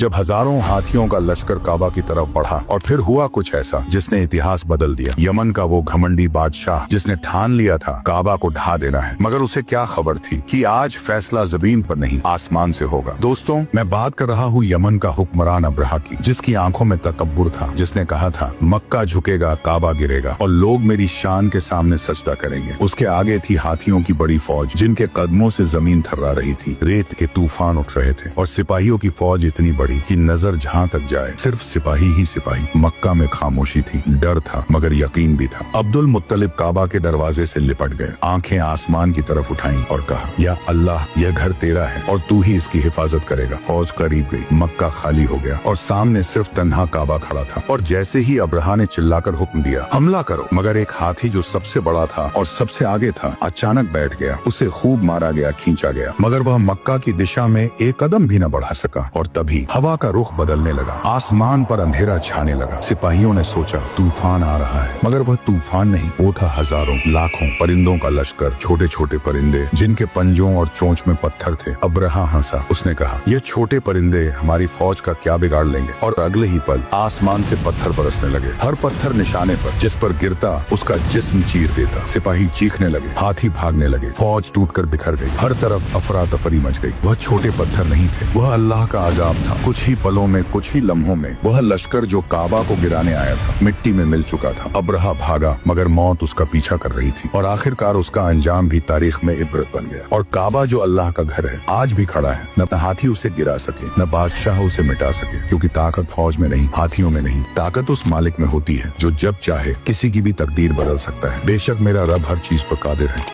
जब हजारों हाथियों का लश्कर काबा की तरफ बढ़ा और फिर हुआ कुछ ऐसा जिसने इतिहास बदल दिया। यमन का वो घमंडी बादशाह जिसने ठान लिया था काबा को ढा देना है, मगर उसे क्या खबर थी कि आज फैसला जमीन पर नहीं आसमान से होगा। दोस्तों, मैं बात कर रहा हूँ यमन का हुक्मरान अब्रहा की, जिसकी आंखों में तकब्बुर था, जिसने कहा था मक्का झुकेगा, काबा गिरेगा और लोग मेरी शान के सामने सजदा करेंगे। उसके आगे थी हाथियों की बड़ी फौज जिनके कदमों से जमीन थर्रा रही थी, रेत के तूफान उठ रहे थे और सिपाहियों की फौज इतनी बड़ी कि नजर जहाँ तक जाए सिर्फ सिपाही ही सिपाही। मक्का में खामोशी थी, डर था मगर यकीन भी था। अब्दुल मुत्तलिब काबा के दरवाजे से लिपट गए, आंखें आसमान की तरफ उठाई और कहा, या अल्लाह, यह घर तेरा है और तू ही इसकी हिफाजत करेगा। फौज करीब गई, मक्का खाली हो गया और सामने सिर्फ तन्हा काबा खड़ा था। और जैसे ही अब्रहा ने चिल्लाकर हुक्म दिया, हमला करो, मगर एक हाथी जो सबसे बड़ा था और सबसे आगे था अचानक बैठ गया। उसे खूब मारा गया, खींचा गया, मगर वह मक्का की दिशा में एक कदम भी न बढ़ा सका। और तभी हवा का रुख बदलने लगा, आसमान पर अंधेरा छाने लगा। सिपाहियों ने सोचा तूफान आ रहा है, मगर वह तूफान नहीं, वो था हजारों लाखों परिंदों का लश्कर, छोटे छोटे परिंदे जिनके पंजों और चोंच में पत्थर थे। अब्रहा हंसा, उसने कहा, ये छोटे परिंदे हमारी फौज का क्या बिगाड़ लेंगे। और अगले ही पल आसमान से पत्थर बरसने लगे, हर पत्थर निशाने पर, जिस पर गिरता उसका जिस्म चीर देता। सिपाही चीखने लगे, हाथी भागने लगे, फौज टूटकर बिखर गई, हर तरफ अफरा तफरी मच गई। वह छोटे पत्थर नहीं थे, वह अल्लाह का अजाब था। कुछ ही पलों में, कुछ ही लम्हों में वह लश्कर जो काबा को गिराने आया था मिट्टी में मिल चुका था। अब्रहा भागा मगर मौत उसका पीछा कर रही थी और आखिरकार उसका अंजाम भी तारीख में इबरत बन गया। और काबा जो अल्लाह का घर है आज भी खड़ा है, न हाथी उसे गिरा सके, न बादशाह उसे मिटा सके, क्योंकि ताकत फौज में नहीं, हाथियों में नहीं, ताकत उस मालिक में होती है जो जब चाहे किसी की भी तकदीर बदल सकता है। बेशक मेरा रब हर चीज पर कादिर है।